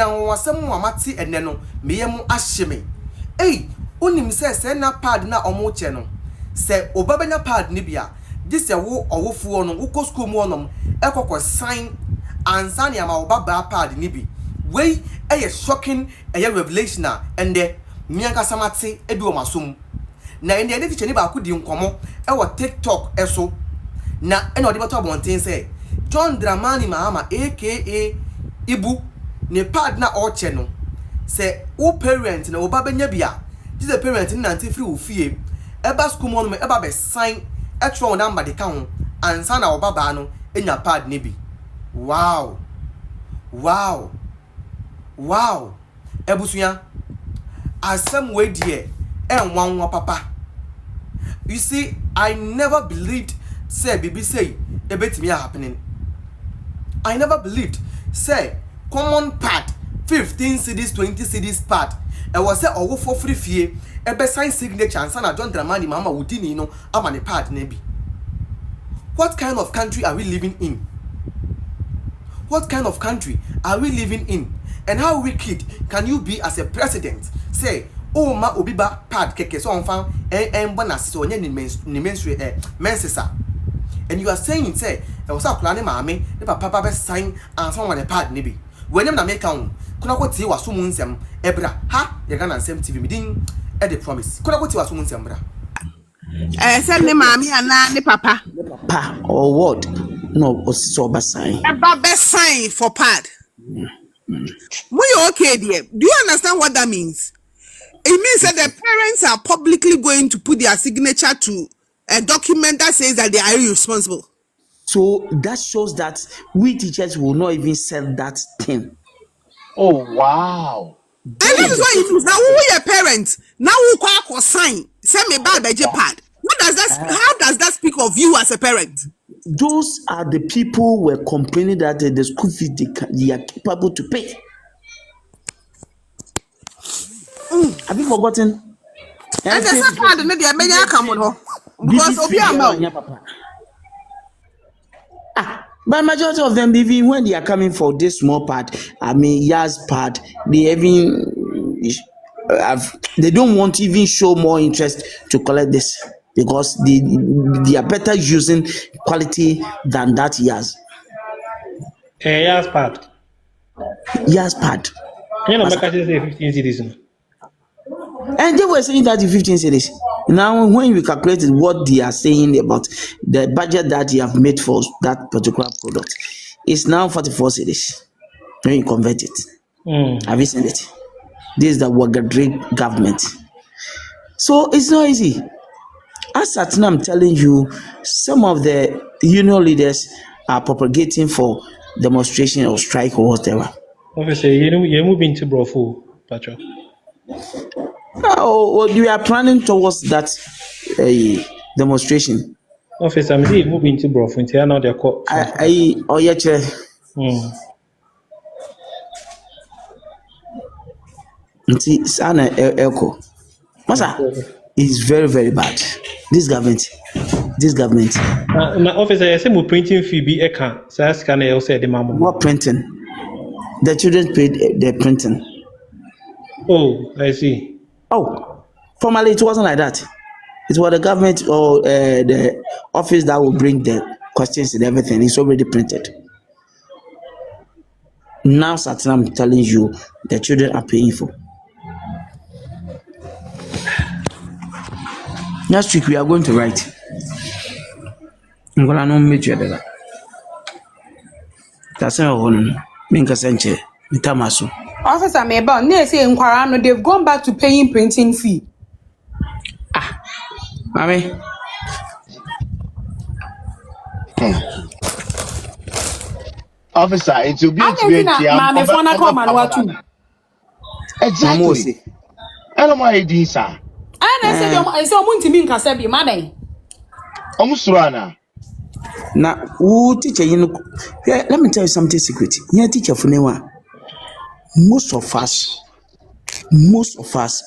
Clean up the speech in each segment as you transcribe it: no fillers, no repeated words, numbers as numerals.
abusua wonsem mo amate ene no meye mu ahyeme onim se na pad na omo che no se obabanya pad ni bia this wo owofu no wo ko school mu onom ekokọ sign ansa ne ama obaba pad ni bi wey shocking revelation and the mianka samate ebi o masom na ene ne teacher ni ba ko di nkomo TikTok eso na ene odi beto abonten say John Dramani Mahama aka Ibu ne pad na oche no say wo parent na obabanya bia this the parent na anti free wo fie eba school mo no eba be sign etro number de ka ho ansa na obaba no enya pad ni bi wow ebusuya asem we die enwanwa papa. You see, I never believed say bibi say ebetimi happening. I never believed say common pad 15 cedis 20 cedis pad e was say owo for free fie ebe sign signature and sana John Dramani Mahama wudini no amane pad na bi. What kind of country are we living in? What kind of country are we living in? And how wicked can you be as a president? Say, oh ma obiba pad keke so on fan bona so onye ni mensesa. And you are saying say, e was a plan maame, ne papa be sign and someone a pad nibi. When them na make am, kuna ko tie waso mu nsem ebra ha ye ga na nsem TV midin e the promise. Kuna ko tie waso mu nsem bra. Say ne maame ana ne papa. Pa or what? No, so ba sign. Eba sign for pad. Okay, dear. Do you understand what that means? It means that the parents are publicly going to put their signature to a document that says that they are irresponsible. So that shows that we teachers will not even sell that thing. Oh wow! And that is what it means. Now we are parents. Now we can sign. Send me back the pad. What does that? How does that speak of you as a parent? Those are the people who were complaining that the school fees they are capable to pay. Have you forgotten? And the second part, maybe I may come on because of your but majority of them, even when they are coming for this small part, I mean, years part, they even they don't want to even show more interest to collect this because they are better using quality than that years. Years part. Years part. You know, say 15 cedis. And they were saying that in 15 cities. Now, when we calculated what they are saying about the budget that you have made for that particular product, it's now 44 cities when you convert it. Have you seen it? This is the Ouagadougou government. So it's not easy. As at now, I'm telling you, some of the union leaders are propagating for demonstration or strike or whatever. Obviously, you're moving to Brofo, Patrick. Oh, you are planning towards that demonstration. Officer, I'm moving to Brofo. Until now, they're called. Oh, yeah, chair. It's an echo. Masa, it's very, very bad. This government. Now, officer, I say we printing fee be eka. So I scan it. Also, the mama. What printing? The children paid the printing. Oh, I see. Oh, formerly it wasn't like that. It was the government or the office that will bring the questions and everything. It's already printed. Now, Saturn, I'm telling you, the children are paying for. Next week we are going to write. I'm gonna know meet you there. That's not one. Minka Sanche, Mitamasu. Officer Meba, they say in Quarano, they've gone back to paying printing fee. Mommy. Officer, it will be exactly. I don't mind this, sir. I said, I'm going to mean Casabi, madam. Now, who teacher, you know, let me tell you something secret. You're a teacher for anyone. Most of us,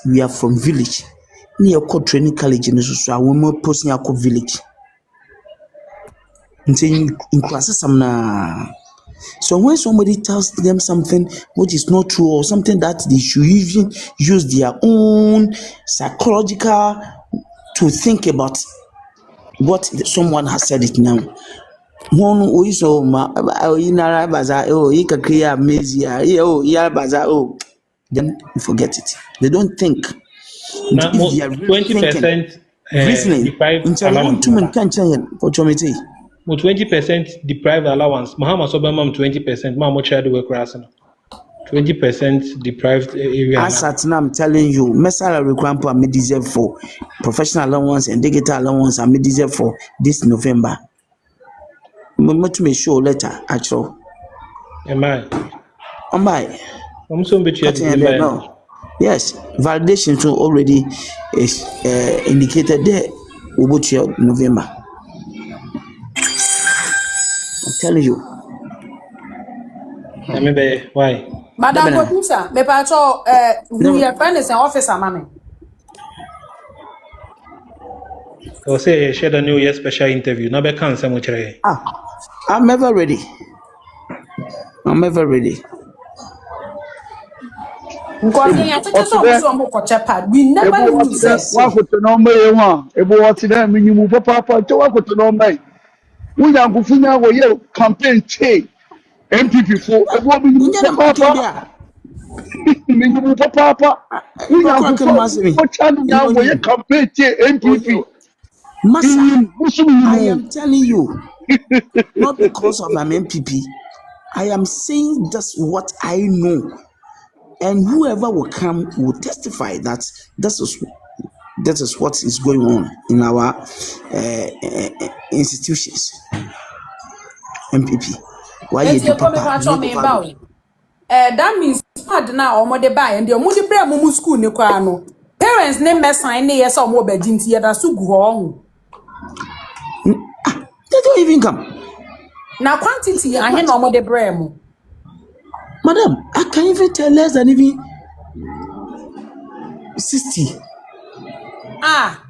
we are from village. Near training college in the woman posting our village. And saying in classes, some So when somebody tells them something which is not true or something that they should even use their own psychological to think about what someone has said it now. One we so ma inara baza ikakriya mezia ya baza then forget it. They don't think. And Now, if they are really thinking, 20% reasoning, deprived until I want allowance. to man can't change for chomity. 20% deprived allowance. Mahama Sobamam 20%. Mama child work 20% deprived area As allowance. at now, I'm telling you, my salary grandpa I deserve for professional allowance and digital allowance I deserve for this November. To me show letter actual. Am I? On by I'm so bet you cutting there no. Yes, validation too already is indicated there. About your November. I'm telling you. I remember why. Madam Dabena. Producer, me pacho who your friend is an officer man. I was say share the new year special interview. Now be cancel much. I'm ever ready. I'm ever ready. Because I think it's almost a pad. We Ebo never knew what's that? say. Wakoto no mbe wa. Ebo what's that? Minimu papa to wakoto no mbe. Unya kufunya wo ye campaign che MPP fo. Ebo minimu Inja na papa. kebia. Minimu papa. Unya Bakura ken kufunya masimi. wo chanu nya wo ye Inoni. campaign che MPP. Massa, I Musumu. am telling you, not because of an MPP. I am saying that's what I know. And whoever will come will testify that that is what is going on in our institutions. MPP. Why And you do you come papa? and show me about. That means pad now or more the buy and the only prayer mumu school ne kwano. Parents name me sign ne yes or more bedin tia da su go. They don't even come. Now quantity I hear no more the bremo. Madam, I can even tell less than even 60. Ah,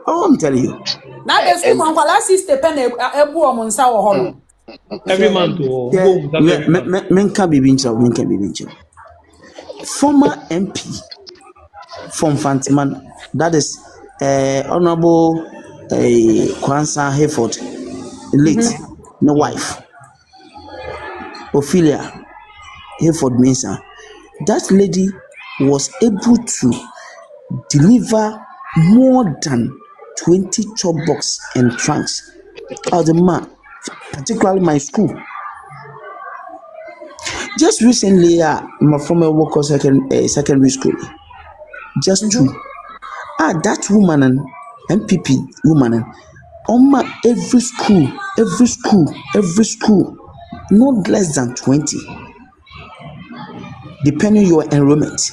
Oh, I'm telling you. now the school man kwala sister pen ebu omunsa wo hono. Every month, every month. Men can be bincho, men can be bincho. Former MP from Fantiman, that is Honorable Kwansa Hayford, late, no wife, Ophelia Hayford Mensah. That lady was able to deliver more than 20 chop box and trunks out the man, particularly my school. Just recently, my former worker secondary school, just two. That woman and MPP woman and every school, not less than 20, depending your enrollment.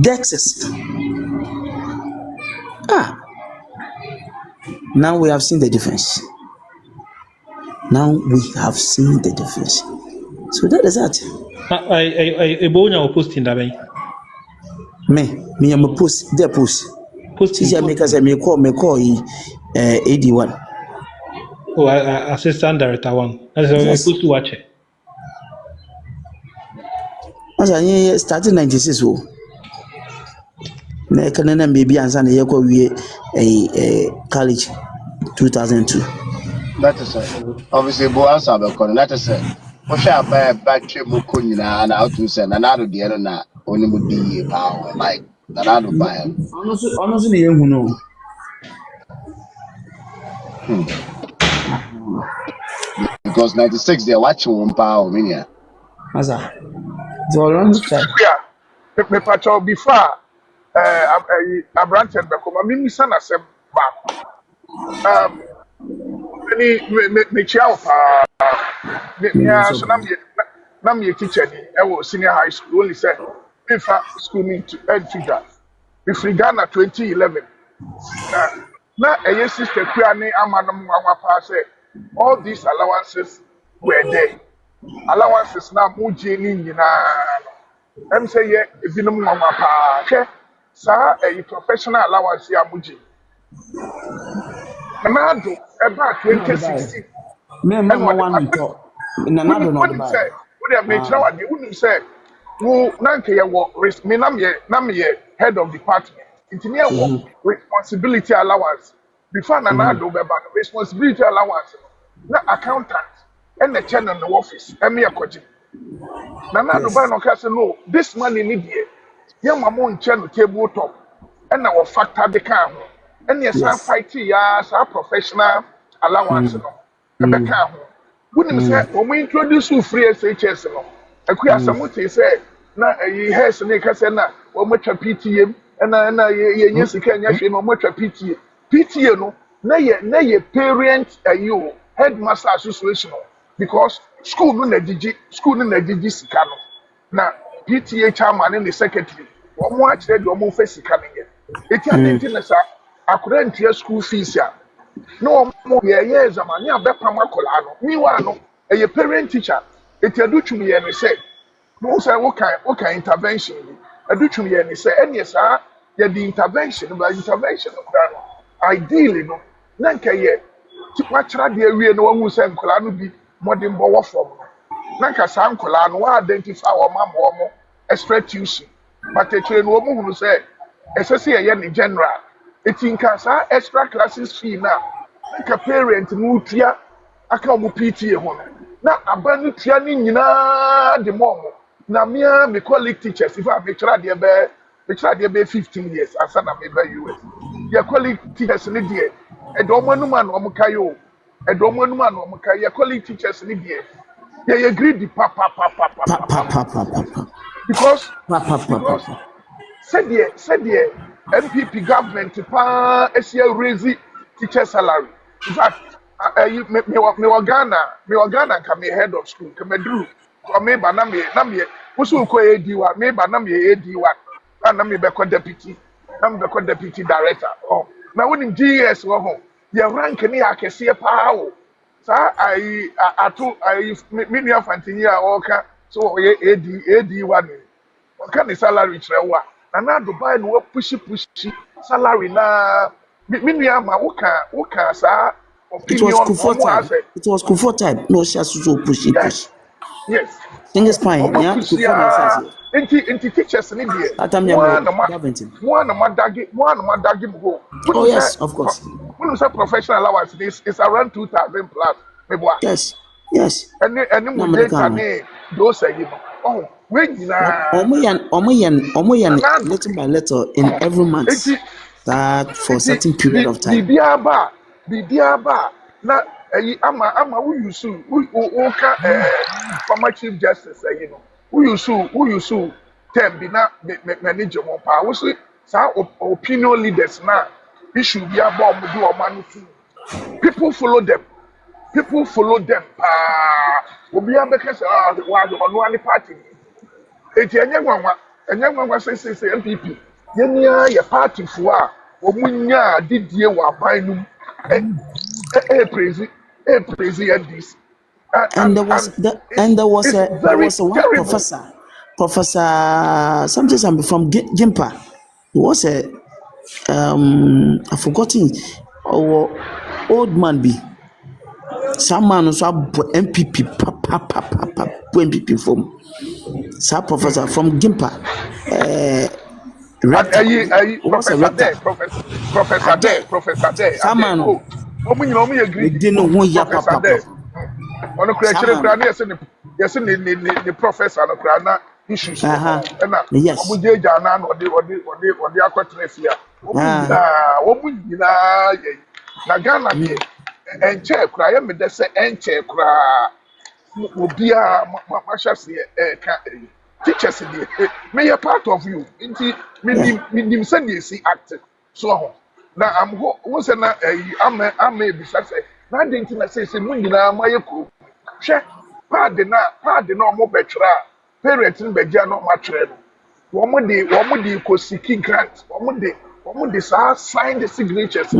Dexes. Now we have seen the difference. Now we have seen the difference. So that is that. I bonya posting that way. Me am a post, their post. Posting. See, I make us me call 81. Oh, assistant director one. That's why Yes. I post to watch it. As I started 96. Oh, na can baby and son here college 2002. That is it. Obviously, bo answer be kono. That is it. Mo sha ba batwe mo ko nyina na out say na na do de no na oni mo di pa like na do ba. Honestly, you know. Because 96 they watch one pa o minia. Asa. The wrong side. Yeah. Me pacho before Abranted Bekoma mimi sana se ba. Me chiao pa. Me ha so na me teacher ni e wo senior high school only say me fa school me to figure. Me free Ghana 2011. Na eye sister kura ni amanom nwa pa say all these allowances were there. Allowances na muji ni nyina. Em say ye ebinom nwa pa. Hwe sa a professional allowance ya muji. Nanado about No, the buy. 2016 Me and mama what one the talk. Nanado no the wouldn't buy. say would have made now wouldn't say who nanke ya work risk me nam ye head of department into near work responsibility allowance before Nanado beba responsibility allowance na accountant and the chairman in the office emi akoji Nanado buy Yes. no case no this money need here young mamon chair table top and our factor the car and yes I Yes. fight ya sa professional allowance no ebe ka ho wouldn't say when we introduce you free SHS no akuya samuti say na hair na ka say na o matwa PTA na ye nya sika nya hwe no matwa PTA no na ye parent ayo headmaster association no because school no na gigi sika no na PTA chairman and the secretary one more actually the one face coming here. It can't na sa akura ntia school fees ya no more years amani abepam akola no niwa no a parent teacher it adu twumi ye ne say no say what kind intervention adu twumi ye ne say any sa ye the intervention by intervention of that ideally no na nka ye ti kwachara de awie no wahu say nkola no bi modern bowo from na nka sa nkola no wa identify wo mambo mo extra tuition but actually no mo hunu say esese ye ne general it in sa extra classes fee na nka parent no tua aka mo PTA ho no na aba no tua ni nyina de mo na me colleague teachers if I be try de be 15 years asa na me ba US your colleague teachers ni de e do mo anuma no mo kayo e do mo anuma no mo kayo your colleague teachers ni de ye agree pa Pa pa pa pa pa pa. because Pa pa pa pa because pa. said the MPP government pa esia raise teacher salary. In fact, me wa Ghana ka me head of school ka me drew ko me ba na me musu ko AD1 me ba na me AD1 na me be ko deputy director oh na woni GS wo ho ye rank ni akese pa o sa I me nua fantini a o ka so ye AD1 can the salary trewa and now Dubai no push salary na minimum woka sa It was opinion Kufuor omo time. ase It was Kufuor time. No, she has to push it, push. yes Single spine. omo Yeah, push Kufuor na says ya it. into teachers ni die That time one you na government. ma dagi mo Oh wonu yes, of course. say professional allowance is around 2000 plus me boy Yes. Yes. any Na mu America data no. ni those you know oh we nyina Omo yan nanado little by little in every month. enti That for a nti certain period of time. biribiaba na ayi ama wo yusu wo ka former chief justice ayi no wo yusu term bi na manage mo pa wo so sa opinion leaders na issue bi aba o do o ma no tu people follow them obi abeka say wa do no ani party eti enye nwanwa say MPP yenia ye party fo a omunya didie wa aban num praise NDC And there was and it's there very was a one terrible professor something from Gimpa. He was a I forgotten old man be some man also MPP pa MPP from some professor from Gimpa rector. ayi He was a rector. Ade. Professor Some Ade man oh omunyina we greedy didn't know ya Professor Ade papa. ono kura Some chere kura man. na yesi ni professor no kura na issues no na Yes. omujeja na no odi akwetena fia omunyina ye na Ghana de enche kura ye me de se enche kura obia machase ka teachers dey may a part of you nti minim send you see act so ho na am ho won say na am be say na dey nti na say mu nyina ma ye ko hwe pad na omo betwera parents ni begia na omo atwere no wo mo de ko siki grant wo mo de sa sign the signatures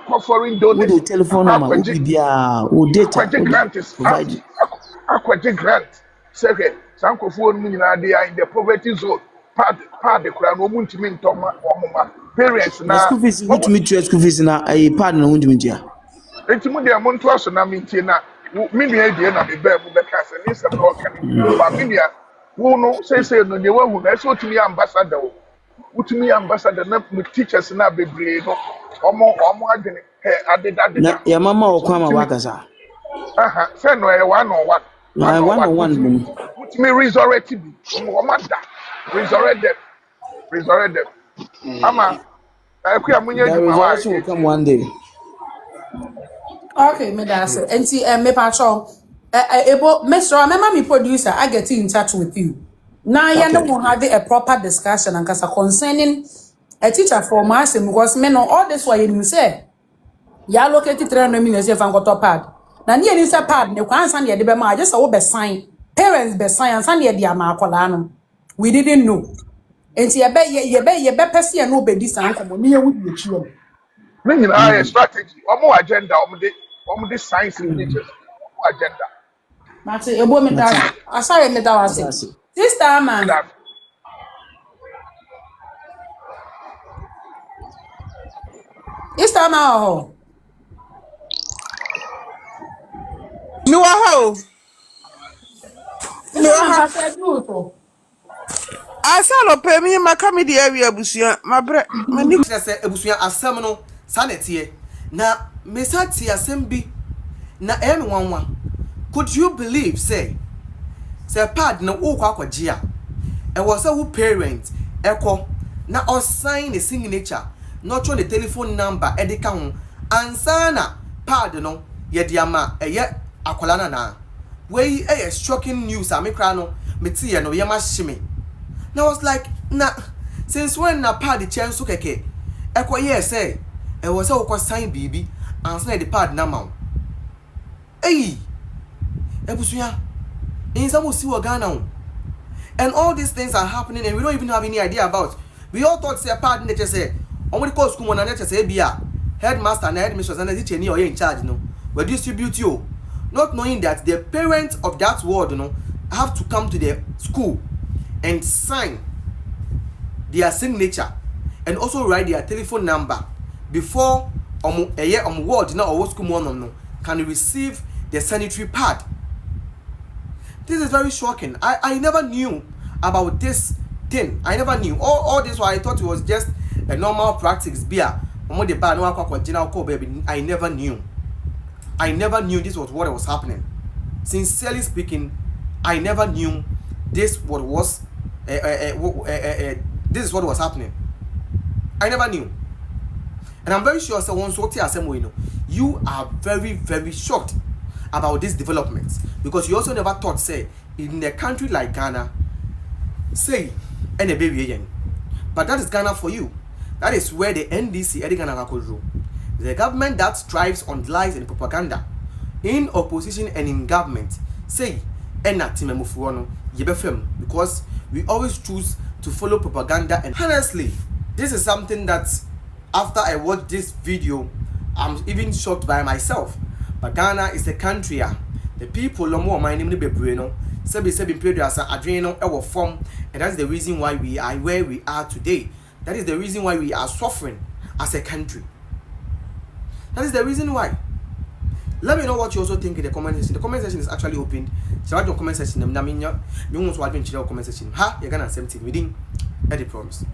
for foreign With donors the telephone number, who be there, who data, akwaje who grant is provide you. akwaje grant sɛ sankofo no nyinaa they are in the poverty zone pad kura no mu ntimi ntɔma ɔmoma parents The na school fees, which me to school fees na a partner won't me dear. enti mu de mo nto aso na mintie na me nua die na me ba mu beka se ni se mo ka ni ba me nua wo no say no de wahu na so tumi ambassador wo utumi ambassador na me teachers na bebre no omo adwene adeda Na ya mama o kwa ma wakasa. aha say no e one on one Na one on one boom. utumi resurrect bi omo da resurrect them ama akuya munye The djuma wa resurrection will come one day. Okay, me that's it. And see, me patrol. Able, Mr. Remember me producer, I get in touch with you. Now, you know, we'll have a proper discussion and concerning a teacher for mass because men know all this why you say. Ya located 300 million if I'm got a pad. Now, near this a pad, you can't send the bema, just a be sign. Parents be sign and send the amacolano. We didn't know. And see, you bet Percy and obey this uncle near with the children. Meaning our strategy, omo agenda, omo the science signatures, agenda. Mate, a woman that I saw him that I was this time, man. That This time, oh, No how. No how. I said, no. I saw no pay me my comedy area busia. My bre my nick. Say ebusua asem no sanete na mesati asem bi na nwanwa. Could you believe say pad na wo kwa kwaje a e was a who parent eko na on sign the signature not on the telephone number edika ho ansana pad no ye de ama eye akwala na we shocking news amekra no meti ye no ye ma hime na was like na since when na pad chen so keke eko ye say e was a wo sign bibi ansana the pad na ma ebusuya in some see Ghana and all these things are happening and we don't even have any idea about. We all thought say part nature say only call school na nature say bia headmaster and headmistress and the teacher ni in charge no we distribute you not knowing that the parents of that ward have to come to the school and sign their signature and also write their telephone number before ward na or school no can receive the sanitary pad. This is very shocking. I never knew about this thing. I never knew. All this while I thought it was just a normal practice. I never knew. I never knew this was what was happening. Sincerely speaking, I never knew this was this is what was happening. I never knew. And I'm very sure you are very, very shocked about these developments because you also never thought say in a country like Ghana say any baby again, but that is Ghana for you. That is where the NDC the government that strives on lies and propaganda in opposition and in government say because we always choose to follow propaganda. And honestly, this is something that after I watched this video I'm even shocked by myself. But Ghana is a country, the people are more minding the Bebreno, sebi period as adreno our form, and that's the reason why we are where we are today. That is the reason why we are suffering as a country. That is the reason why. Let me know what you also think in the comment section. The comment section is actually opened. So I your comment section. You want to add in the comment section. Ha, you're gonna send it within. I promise.